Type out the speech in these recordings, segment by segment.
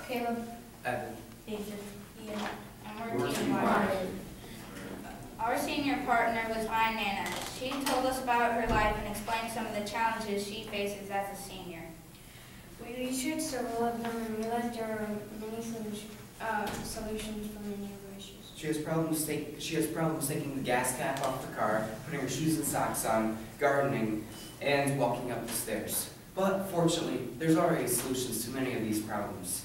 Caleb. Evan. Ethan. Ian. And we're Team Wyatt. Our senior partner was my Nana. She told us about her life and explained some of the challenges she faces as a senior. We researched several of them and realized there are many solutions for many of our issues. She has problems taking the gas cap off the car, putting her shoes and socks on, gardening, and walking up the stairs. But fortunately, there's already solutions to many of these problems.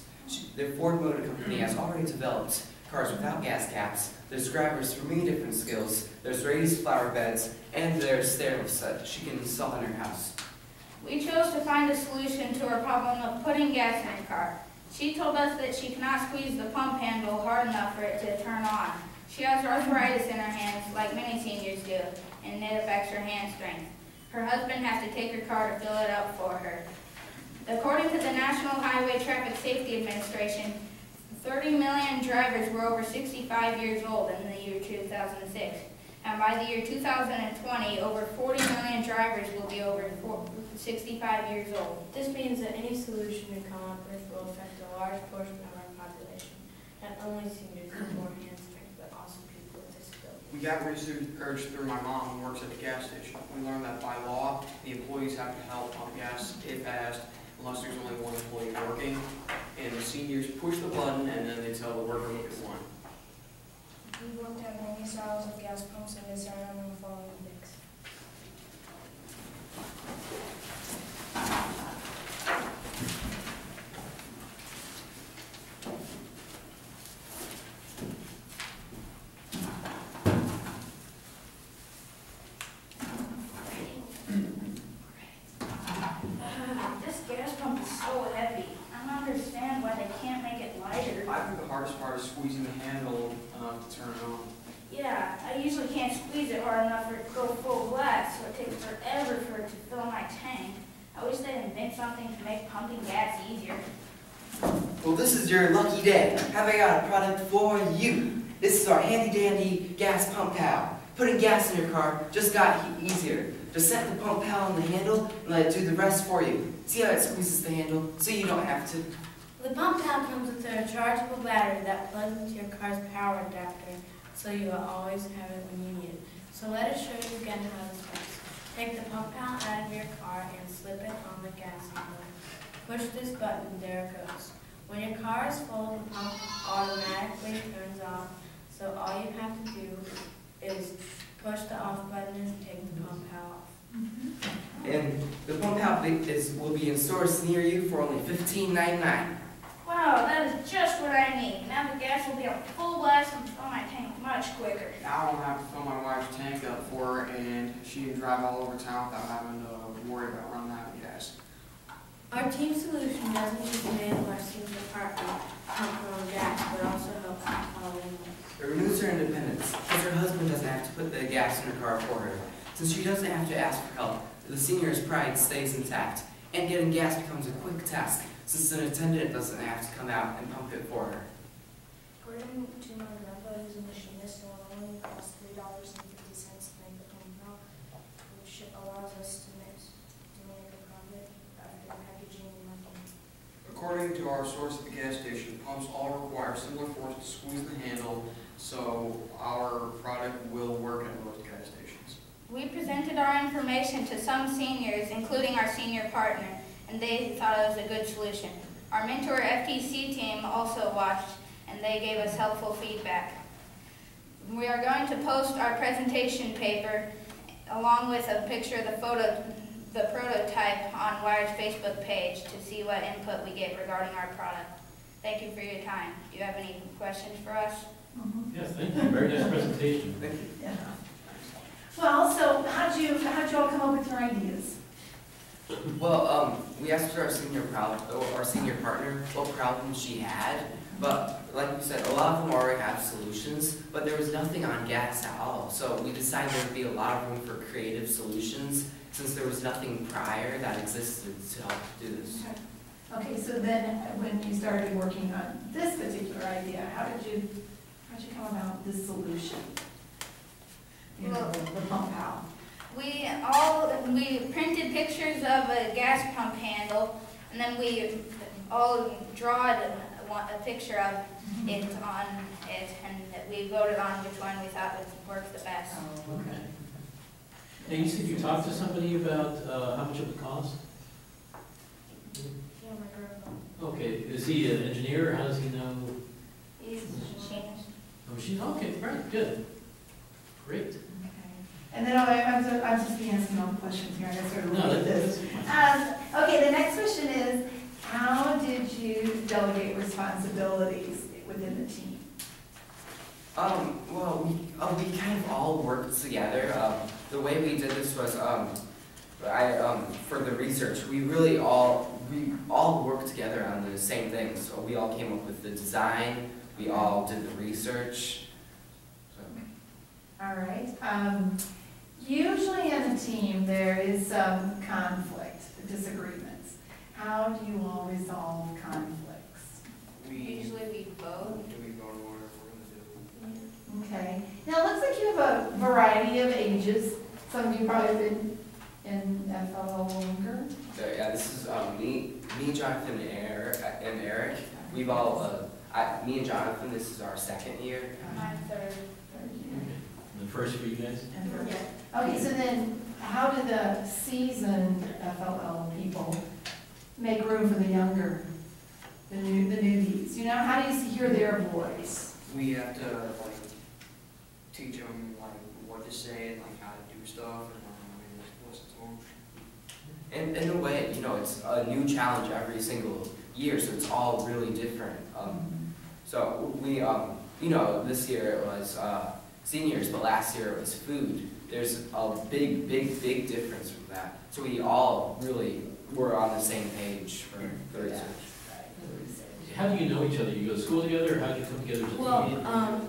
The Ford Motor Company has already developed cars without gas caps. There's grabbers for many different skills. There's raised flower beds, and there's stair lifts that she can install in her house. We chose to find a solution to her problem of putting gas in her car. She told us that she cannot squeeze the pump handle hard enough for it to turn on. She has arthritis in her hands, like many seniors do, and it affects her hand strength. Her husband has to take her car to fill it up for her. According to the National Highway Traffic Safety Administration, 30 million drivers were over 65 years old in the year 2006. And by the year 2020, over 40 million drivers will be over 65 years old. This means that any solution we come up with will affect a large portion of our population, not only seniors with more hand strength, but also people with disabilities. We got research through my mom who works at the gas station. We learned that by law, the employees have to help pump gas if asked, unless there's only one employee working. And the seniors push the button and then they tell the worker what they want. We looked at many styles of gas pumps and decided on the following things. This gas pump is so heavy. I don't understand why they can't make it lighter. I think the hardest part is squeezing the handle to turn it on. Yeah, I usually can't squeeze it hard enough for it to go full blast, so it takes forever for it to fill my tank. I wish they'd invent something to make pumping gas easier. Well, this is your lucky day. Have I got a product for you? This is our handy-dandy gas pump pal. Putting gas in your car just got easier. Just set the pump pal on the handle and let it do the rest for you. See how it squeezes the handle so you don't have to? The pump pal comes with a rechargeable battery that plugs into your car's power adapter, so you will always have it when you need it. So let us show you again how this works. Take the pump pal out of your car and slip it on the gas handle. Push this button, there it goes. When your car is full, the pump automatically turns off, so all you have to do is push the off button and take the pump pal off. And the pump pal will be in stores near you for only $15.99. Wow, that is just what I need. Now the gas will be on full blast and fill my tank much quicker. Now I don't have to fill my wife's tank up for her and she can drive all over town without having to worry about running out of gas. Our team solution doesn't just enable our senior department pump her own gas, but also helps the following ways. It renews her independence, because her husband doesn't have to put the gas in her car for her. Since she doesn't have to ask for help, the senior's pride stays intact, and getting gas becomes a quick task, since an attendant doesn't have to come out and pump it for her. According to my grandpa, who's a machinist, it will only cost $3.50 to make the pump pal, which allows us to make a profit after packaging and marketing. According to our source at the gas station, pumps all require similar force to squeeze the handle, so our product will work at most gas stations. We presented our information to some seniors, including our senior partner, and they thought it was a good solution. Our Mentor FTC team also watched, and they gave us helpful feedback. We are going to post our presentation paper along with a picture of the prototype on Wired's Facebook page to see what input we get regarding our product. Thank you for your time. Do you have any questions for us? Yes, thank you. Very nice presentation. Thank you. Yeah. Well, so how'd you all come up with your ideas? Well, we asked our senior partner what problems she had, but like you said, a lot of them already have solutions, but there was nothing on gas at all. So we decided there would be a lot of room for creative solutions since there was nothing prior that existed to help do this. Okay, so then when you started working on this particular idea, how'd you come about this solution? You know, the pump pal. We printed pictures of a gas pump handle, and then we I'll draw a picture of it on it, and we voted on which one we thought would work the best. Oh, Okay. Now, you said you talked to somebody about how much it would cost? Yeah, my grandma. Okay, is he an engineer, or how does he know? He's changed. Oh, she's, okay, right, good. Great. Okay. And then I'm just being asking all the questions here, I guess sort of No, look at this. Okay, the next question is, how did you delegate responsibilities within the team? Well, we kind of all worked together. The way we did this was, for the research, we all worked together on the same thing. So we all came up with the design, we all did the research. So. All right. Usually in a team, there is some conflict, disagreements. How do you all resolve conflicts? Usually we vote. We go to whatever we're gonna do. Okay. Now, it looks like you have a variety of ages. Some of you probably have been in FLL longer. So yeah, this is me, Jonathan, and Eric. We've all, me and Jonathan, this is our second year. I'm third. And the first for you guys? Okay, so then how do the seasoned FLL people make room for the younger, the newbies? You know, how do you hear their voice? We have to like teach them like what to say and like how to do stuff and listen to them. And in a way, you know, it's a new challenge every single year, so it's all really different. So we, you know, this year it was seniors, but last year it was food. There's a big difference from that. So we all really were on the same page for the research. How do you know each other? You go to school together, or how do you come together as a team? Well,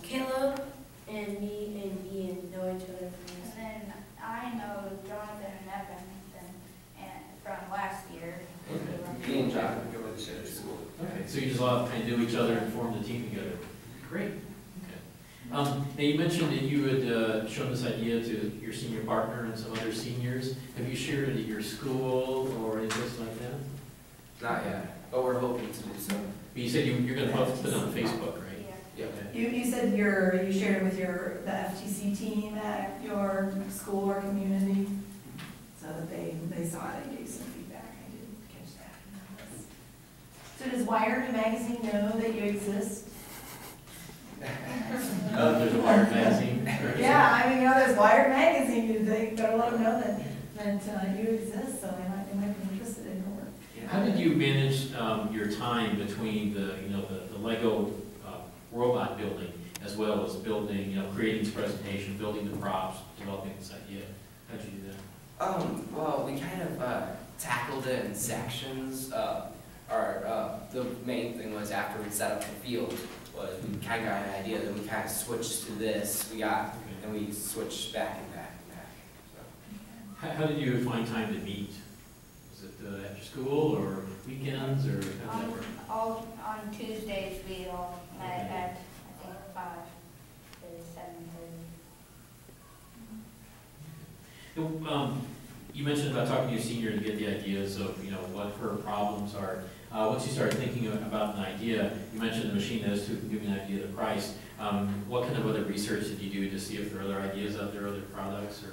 Caleb and me and Ian know each other from And then I know Jonathan and Evan from last year. Me and Jonathan Go to the center school. Okay, so you just all kind of knew each other and formed the team together. Great. Okay. Now, you mentioned that you had shown this idea to your senior partner and some other seniors. Have you shared it at your school or anything like that? Not yet, but we're hoping to do so. But you said you're going to put it on Facebook, right? Yeah. Yeah. You said you shared it with the FTC team at your school or community, so that they saw it and gave some feedback. I did catch that. So does Wired magazine know that you exist? There's a Wired magazine. Right? Yeah, I mean, you know, there's Wired magazine. They better let them know that you exist, so they might be interested in your work. How did you manage your time between the Lego robot building as well as building, creating this presentation, building the props, developing this idea? How did you do that? Well, we kind of tackled it in sections. The main thing was after we set up the field, was we kind of got an idea, then we kind of switched to this. And we switched back and back and back. So. How did you find time to meet? Was it after school or weekends, or how did that work? All on Tuesdays we all met at I think 5 to 7:30. You mentioned about talking to your senior to get the ideas of what her problems are. Once you started thinking about an idea, you mentioned the machine that is to give you an idea of the price. What kind of other research did you do to see if there are other ideas out there, other products, or?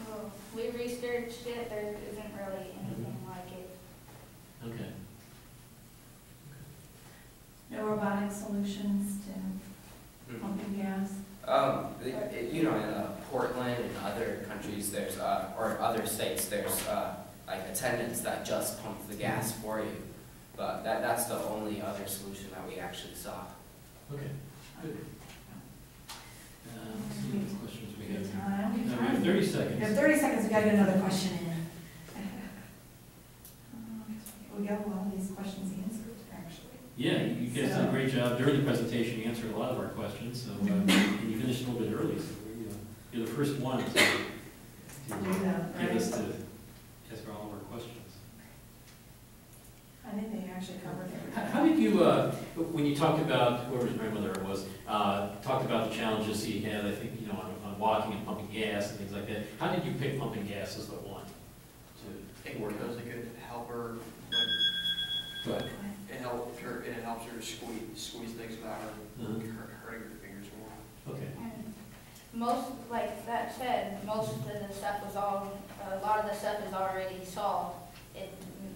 Well, we researched it. There isn't really anything like it. Okay. No robotic solutions to pumping gas? In Portland and other countries, there's, or other states, there's like attendants that just pump the gas for you. But that's the only other solution that we actually saw. Okay. Good. Let's see what questions we have. We We have 30 seconds. We have 30 seconds, we gotta get another question in. We got a lot of these questions answered, actually. Yeah, you guys did a great job during the presentation. You answered a lot of our questions, so and you finished a little bit early. So you're the first one to get us to answer all of our questions. I think they actually covered everything. How did you, when you talked about whoever's grandmother it was, talked about the challenges he had, I think, on walking and pumping gas and things like that. How did you pick pumping gas as the one? I think because it could help her like, Go ahead. It helps her to squeeze things without her hurting her fingers more. Okay. And most, like that said, most of the stuff was a lot of the stuff is already solved.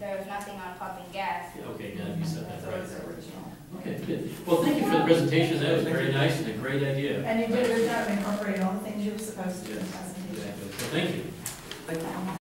There was nothing on pumping gas. Yeah, okay, now you said that So right. it's original. Okay, good. Well, thank you for the presentation. That was very nice and a great idea. And you did a good job incorporating all the things you were supposed to do in the presentation. Exactly. So thank you. Like,